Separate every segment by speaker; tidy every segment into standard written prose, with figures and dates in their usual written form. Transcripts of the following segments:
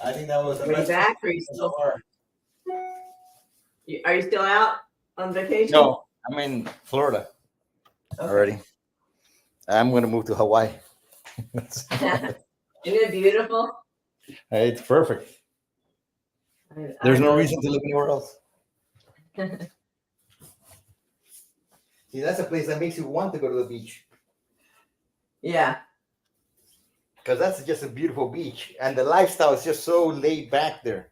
Speaker 1: I think that was the
Speaker 2: Are you
Speaker 1: best
Speaker 2: back? Or are you
Speaker 1: so
Speaker 2: still?
Speaker 1: far.
Speaker 2: Are you still out on vacation?
Speaker 1: No, I'm in Florida already. I'm going to move to Hawaii.
Speaker 2: Isn't it beautiful?
Speaker 1: It's perfect. There's no reason to live anywhere else. See, that's a place that makes you want to go to the beach.
Speaker 2: Yeah.
Speaker 1: Because that's just a beautiful beach. And the lifestyle is just so laid back there.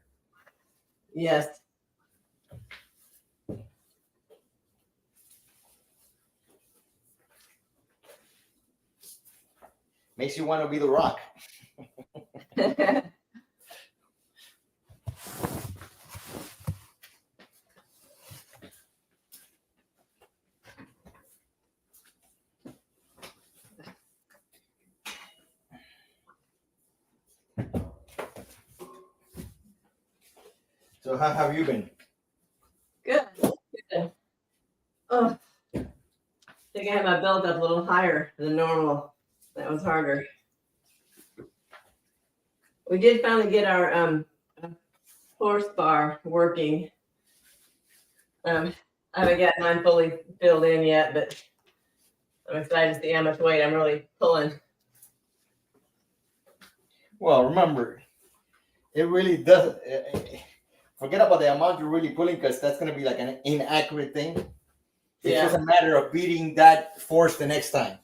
Speaker 2: Yes.
Speaker 1: Makes you want to be the Rock. So how have you been?
Speaker 2: Good. Good. Oh, I think I had my belt up a little higher than normal. That was harder. We did finally get our horse bar working. I haven't got mine fully filled in yet, but I'm excited to see how much weight I'm really pulling.
Speaker 1: Well, remember, it really does. Forget about the amount you're really pulling because that's going to be like an inaccurate thing. It's just a matter of beating that force the next time.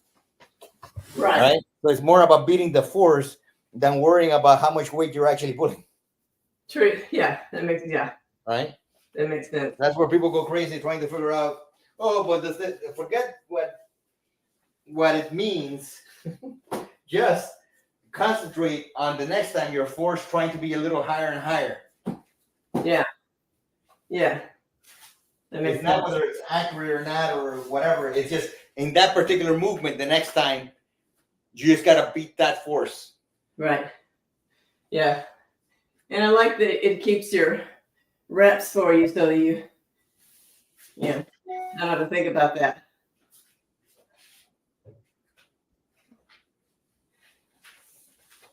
Speaker 1: Right. So it's more about beating the force than worrying about how much weight you're actually pulling.
Speaker 2: True. Yeah.
Speaker 1: Right.
Speaker 2: That makes sense.
Speaker 1: That's where people go crazy trying to figure out, but forget what it means. Just concentrate on the next time your force trying to be a little higher and higher.
Speaker 2: Yeah. Yeah.
Speaker 1: It's not whether it's accurate or not or whatever. It's just in that particular movement, the next time, you just got to beat that force.
Speaker 2: Right. Yeah. And I like that it keeps your reps for you so that you don't have to think about that.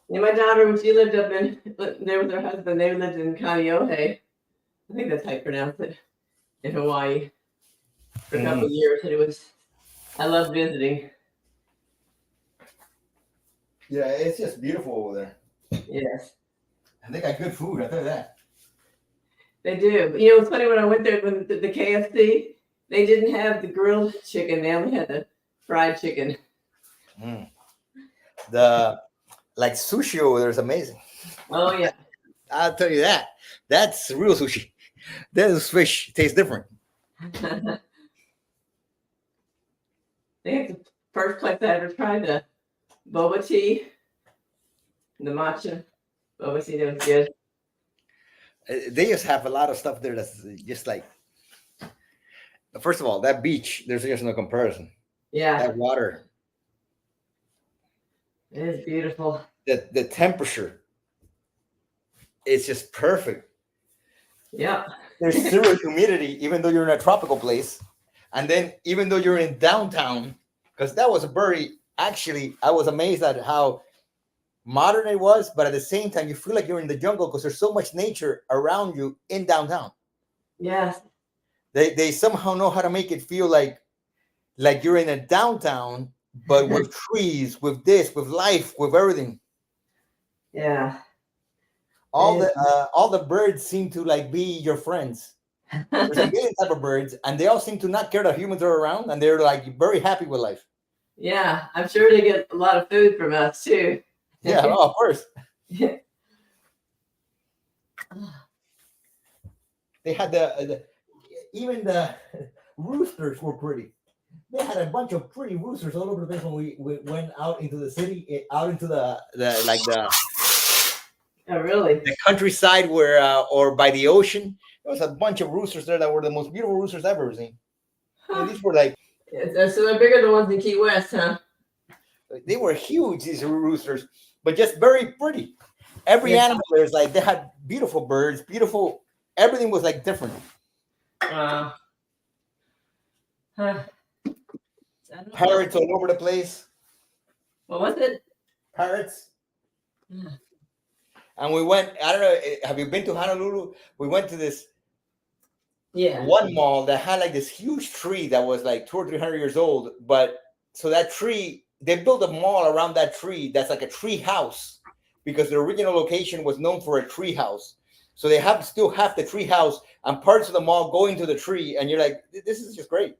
Speaker 2: Yeah, my daughter, when she lived there with her husband, they lived in Kaneohe. I think that's how you pronounce it, in Hawaii, for a couple of years. And I love visiting.
Speaker 1: Yeah, it's just beautiful over there.
Speaker 2: Yes.
Speaker 1: And they got good food, I tell you that.
Speaker 2: They do. You know, it's funny when I went there when the KFC, they didn't have the grilled chicken. They only had the fried chicken.
Speaker 1: The sushi over there is amazing.
Speaker 2: Oh yeah.
Speaker 1: I'll tell you that. That's real sushi. This fish tastes different.
Speaker 2: I think it's the first place I ever tried the boba tea, the matcha boba tea. That was good.
Speaker 1: They just have a lot of stuff there that's just like, first of all, that beach, there's just no comparison.
Speaker 2: Yeah.
Speaker 1: That water.
Speaker 2: It is beautiful.
Speaker 1: The temperature is just perfect.
Speaker 2: Yeah.
Speaker 1: There's zero humidity, even though you're in a tropical place. And then even though you're in downtown, because that was I was amazed at how modern it was, but at the same time, you feel like you're in the jungle because there's so much nature around you in downtown.
Speaker 2: Yes.
Speaker 1: They somehow know how to make it feel like you're in a downtown, but with trees, with this, with life, with everything.
Speaker 2: Yeah.
Speaker 1: All the birds seem to be your friends. There's a million type of birds, and they all seem to not care that humans are around, and they're very happy with life.
Speaker 2: Yeah, I'm sure they get a lot of food from us too.
Speaker 1: Yeah, of course. They had even the roosters were pretty. They had a bunch of pretty roosters all over the place when we went out into the city, out into the
Speaker 2: oh really?
Speaker 1: The countryside or by the ocean. There was a bunch of roosters there that were the most beautiful roosters I've ever seen. And these were
Speaker 2: so they're bigger than the ones in Key West, huh?
Speaker 1: They were huge, these roosters, but just very pretty. Every animal there is they had beautiful birds, beautiful. Everything was different.
Speaker 2: Huh.
Speaker 1: Parrots all over the place.
Speaker 2: What was it?
Speaker 1: Parrots. and we went. I don't know. Have you been to Honolulu? We went to this
Speaker 2: Yeah.
Speaker 1: one mall that had like this huge tree that was like 200 or 300 years old. But so that tree, they built a mall around that tree that's like a tree house because the original location was known for a tree house. So they have still have the tree house and parts of the mall going to the tree, and you're like, this is just great.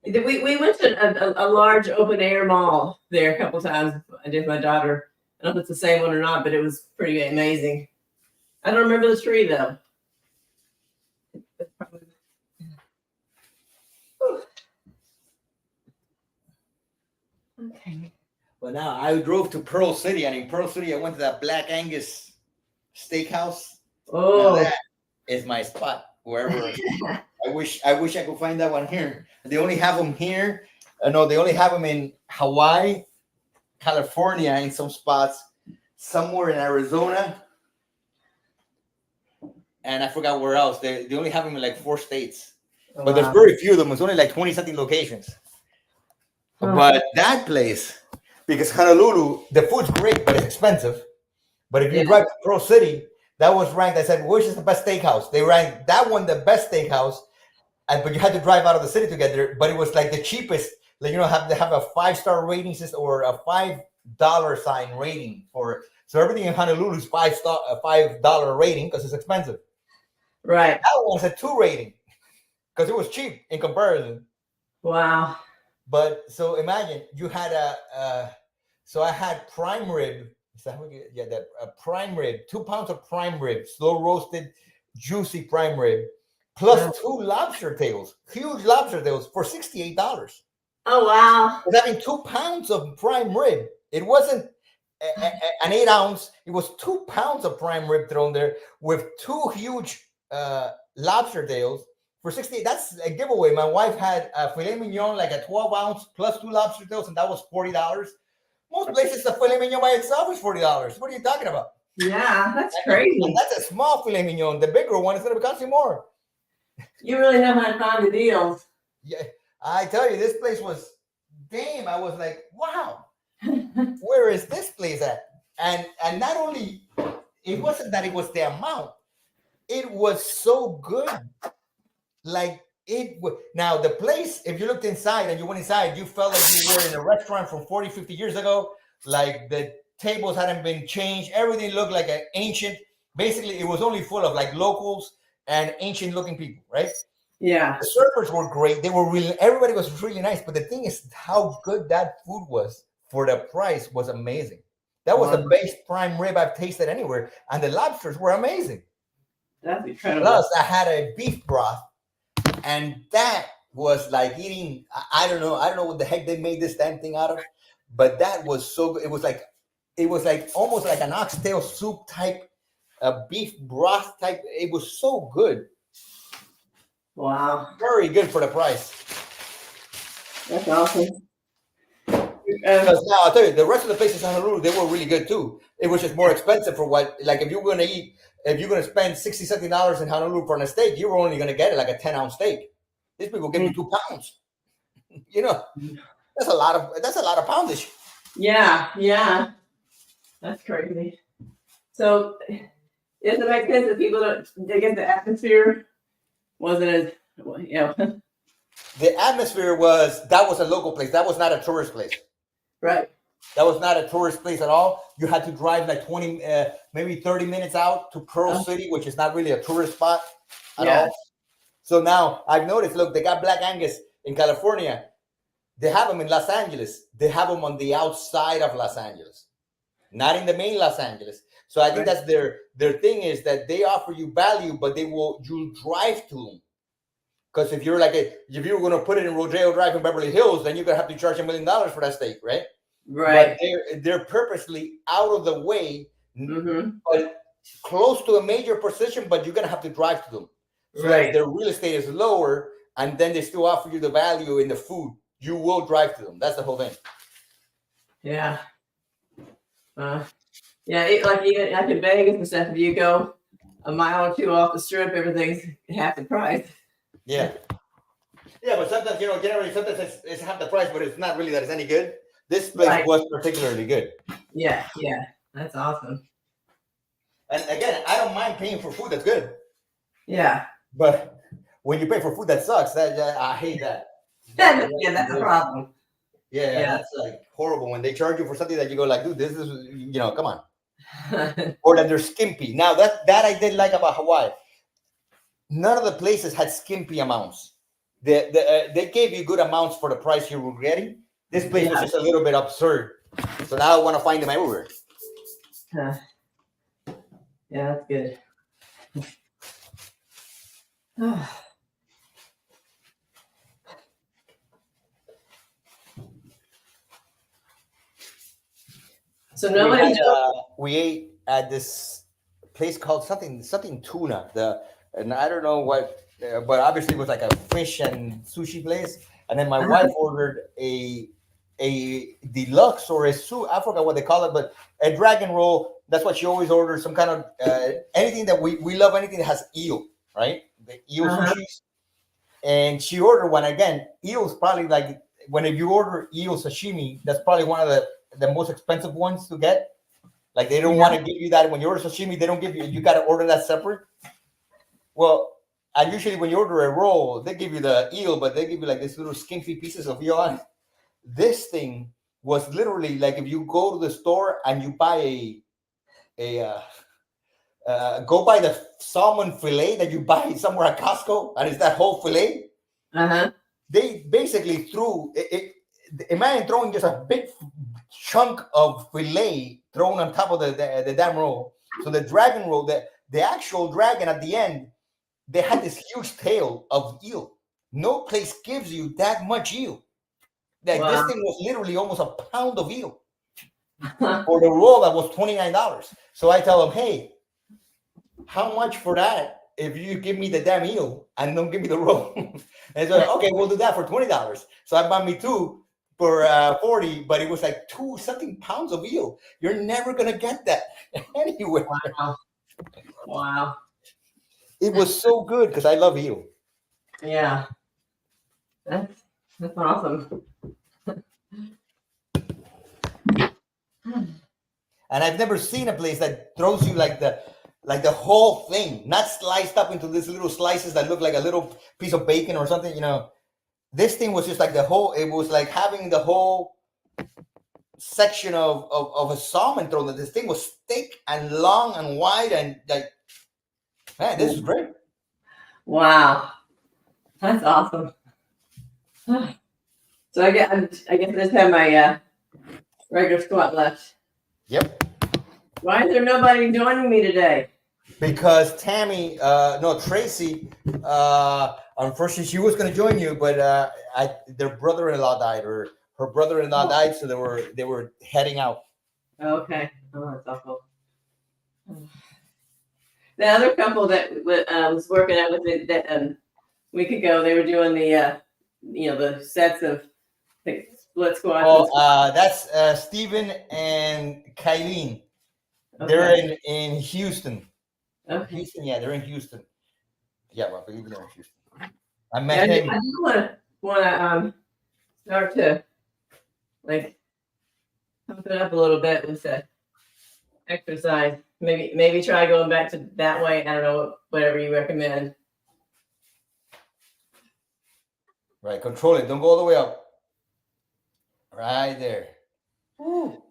Speaker 2: We went to a large open air mall there a couple times. I did with my daughter. I don't know if it's the same one or not, but it was pretty amazing. I don't remember the tree though. Okay.
Speaker 1: Well, now I drove to Pearl City, and in Pearl City, I went to that Black Angus steakhouse.
Speaker 2: Oh,
Speaker 1: now that is my spot. Wherever I wish I could find that one here. They only have them here. No, they only have them in Hawaii, California, in some spots, somewhere in Arizona, and I forgot where else. They only have them in like 4 states, but there's very few of them. It's only like 20 something locations. But that place, because Honolulu, the food's great, but it's expensive. But if you drive to Pearl City, that was ranked. I said, which is the best steakhouse? They ranked that one the best steakhouse, but you had to drive out of the city to get there. But it was like the cheapest. Like, you know, have a 5-star rating system or a $5 sign rating for it. So everything in Honolulu is $5 rating because it's expensive.
Speaker 2: right.
Speaker 1: That one was a 2 rating because it was cheap in comparison.
Speaker 2: Wow.
Speaker 1: But so imagine you had so I had prime rib. Is that what prime rib, 2 pounds of prime rib, slow roasted, juicy prime rib, plus 2 lobster tails, huge lobster tails for $68.
Speaker 2: Oh, wow.
Speaker 1: I was having 2 pounds of prime rib. It wasn't an 8 ounce. It was 2 pounds of prime rib thrown there with 2 huge lobster tails for 68. That's a giveaway. My wife had a filet mignon, like a 12 ounce plus 2 lobster tails, and that was $40. Most places, the filet mignon by itself is $40. What are you talking about?
Speaker 2: Yeah, that's crazy.
Speaker 1: And that's a small filet mignon. The bigger one is going to cost you more.
Speaker 2: You really know how to find the deals.
Speaker 1: Yeah, I tell you, this place was, damn, I was like, wow, where is this place at? And not only, it wasn't that it was the amount, it was so good. Like, now the place, if you looked inside and you went inside, you felt like you were in a restaurant from 40, 50 years ago. Like the tables hadn't been changed. Everything looked like an ancient. Basically, it was only full of like locals and ancient looking people, right?
Speaker 2: Yeah.
Speaker 1: The servers were great. They were really, everybody was really nice. But the thing is, how good that food was for the price was amazing. That was the best prime rib I've tasted anywhere. And the lobsters were amazing.
Speaker 2: That's incredible.
Speaker 1: Plus, I had a beef broth. And that was like eating, I don't know what the heck they made this damn thing out of, but that was so good. It was like almost like an oxtail soup type, beef broth type. It was so good.
Speaker 2: Wow.
Speaker 1: Very good for the price.
Speaker 2: That's awesome.
Speaker 1: Because now I'll tell you, the rest of the places in Honolulu, they were really good too. It was just more expensive for what, like if you're going to spend $60-something in Honolulu for a steak, you were only going to get it like a 10-ounce steak. These people give you 2 pounds. You know, that's a lot of poundage.
Speaker 2: Yeah. That's crazy. So, does it make sense that people they get the atmosphere wasn't as,
Speaker 1: The atmosphere was a local place. That was not a tourist place.
Speaker 2: Right.
Speaker 1: That was not a tourist place at all. You had to drive like 20, maybe 30 minutes out to Pearl City, which is not really a tourist spot at all. So now I've noticed, look, they got Black Angus in California. They have them in Los Angeles. They have them on the outside of Los Angeles, not in the main Los Angeles. So I think that's their thing is that they offer you value, but you'll drive to them. Because if you're if you were going to put it in Rodeo Drive in Beverly Hills, then you're going to have to charge $1 million for that steak, right?
Speaker 2: Right.
Speaker 1: But they're purposely out of the way, but close to a major position, but you're going to have to drive to them. So if their real estate is lower, and then they still offer you the value in the food, you will drive to them. That's the whole thing.
Speaker 2: Yeah. Like even like in Vegas and stuff, if you go a mile or 2 off the strip, everything's half the price.
Speaker 1: Yeah. Yeah, but sometimes, generally, sometimes it's half the price, but it's not really that it's any good. This place was particularly good.
Speaker 2: Yeah. That's awesome.
Speaker 1: And again, I don't mind paying for food that's good,
Speaker 2: Yeah.
Speaker 1: but when you pay for food that sucks, I hate that.
Speaker 2: Yeah, that's a problem.
Speaker 1: Yeah, that's like horrible when they charge you for something that you go like, dude, this is come on. Or that they're skimpy. Now that I did like about Hawaii. None of the places had skimpy amounts. They gave you good amounts for the price you were getting. This place was just a little bit absurd. So now I want to find them everywhere.
Speaker 2: Yeah, that's good. So nobody.
Speaker 1: We ate at this place called something tuna. And I don't know what, but obviously it was like a fish and sushi place. And then my wife ordered a deluxe or a I forgot what they call it, but a dragon roll. That's what she always orders. Some kind of anything that we love, anything that has eel, right? The eel sushis. And she ordered one again. Eel's probably like if you order eel sashimi, that's probably one of the most expensive ones to get. Like they don't want to give you that when you order sashimi. They don't give you. You got to order that separate. Well, and usually when you order a roll, they give you the eel, but they give you like these little skimpy pieces of eel on it. This thing was literally like if you go to the store and you buy go buy the salmon fillet that you buy somewhere at Costco, and it's that whole fillet. They basically threw it. Imagine throwing just a big chunk of fillet thrown on top of the damn roll. So the dragon roll, the actual dragon at the end, they had this huge tail of eel. No place gives you that much eel. Like this thing was literally almost a pound of eel for the roll that was $29. So I tell them, hey, how much for that if you give me the damn eel and don't give me the roll? And so okay, we'll do that for $20. So I bought me two for 40, but it was like 2-something pounds of eel. You're never gonna get that anywhere.
Speaker 2: Wow.
Speaker 1: It was so good because I love eel.
Speaker 2: Yeah. That's awesome.
Speaker 1: And I've never seen a place that throws you like the whole thing, not sliced up into these little slices that look like a little piece of bacon or something. This thing was just like the whole. It was like having the whole section of a salmon thrown. This thing was thick and long and wide and like, man, this is great.
Speaker 2: Wow, that's awesome. So I guess I just have my regular squat left.
Speaker 1: Yep.
Speaker 2: Why is there nobody joining me today?
Speaker 1: Because Tracy, unfortunately, she was going to join you, but their brother-in-law died, or her brother-in-law died, so they were heading out.
Speaker 2: Okay. Oh, that's awful. The other couple that was working out with me that week ago, they were doing the the sets of split squats.
Speaker 1: Oh, that's Stephen and Kylene. Okay. They're in Houston. Okay. Houston, yeah, they're in Houston. Yeah, well, I believe they're in Houston. I met him.
Speaker 2: I do want to start to like pump it up a little bit with the exercise. Maybe try going back to that way. I don't know, whatever you recommend.
Speaker 1: Right, control it. Don't go all the way up. Right there. Woo.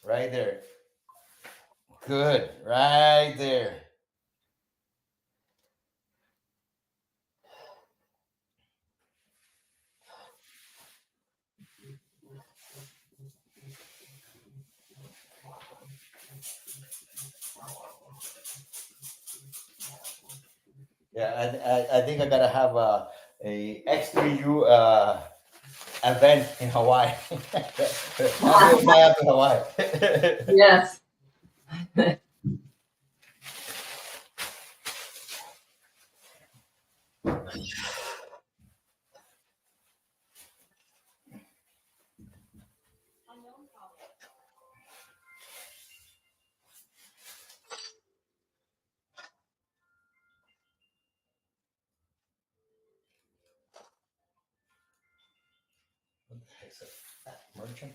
Speaker 1: Right there. Good. Right there. Yeah, I think I gotta have a X3U event in Hawaii. I'll fly out to Hawaii.
Speaker 2: Yes.
Speaker 1: What the heck's a fat merchant?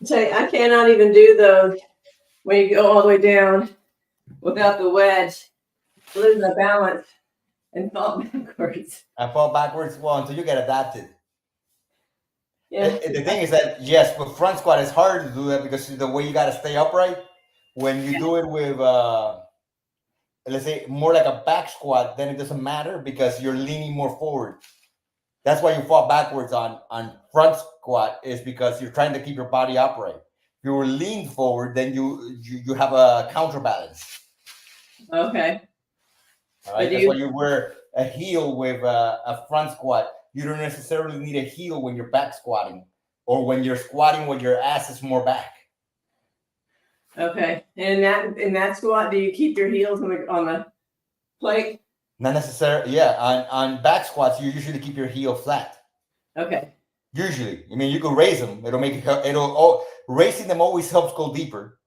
Speaker 2: Say, I cannot even do those when you go all the way down without the wedge. I lose my balance and fall backwards.
Speaker 1: I fall backwards. Well, until you get adapted.
Speaker 2: Yeah.
Speaker 1: The thing is that yes, with front squat, it's hard to do that because the way you got to stay upright. When you do it with, let's say, more like a back squat, then it doesn't matter because you're leaning more forward. That's why you fall backwards on front squat, is because you're trying to keep your body upright. If you were lean forward, then you have a counterbalance.
Speaker 2: Okay.
Speaker 1: All right. That's why you wear a heel with a front squat. You don't necessarily need a heel when you're back squatting, or when you're squatting when your ass is more back.
Speaker 2: Okay. And in that squat, do you keep your heels on the plate?
Speaker 1: Not necessarily. Yeah. On back squats, you usually keep your heel flat.
Speaker 2: Okay.
Speaker 1: Usually, I mean, you could raise them. It'll make it. Raising them always helps go deeper,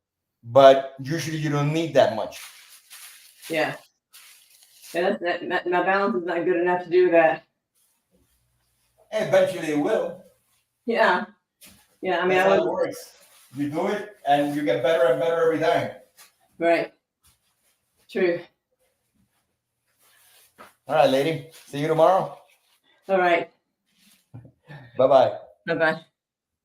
Speaker 1: but usually you don't need that much.
Speaker 2: Yeah. And my balance is not good enough to do that.
Speaker 1: And eventually it will.
Speaker 2: Yeah. Yeah. I mean,
Speaker 1: That's how it works. You do it, and you get better and better every time.
Speaker 2: Right. True.
Speaker 1: All right, lady. See you tomorrow.
Speaker 2: All right.
Speaker 1: Bye-bye.
Speaker 2: Bye-bye.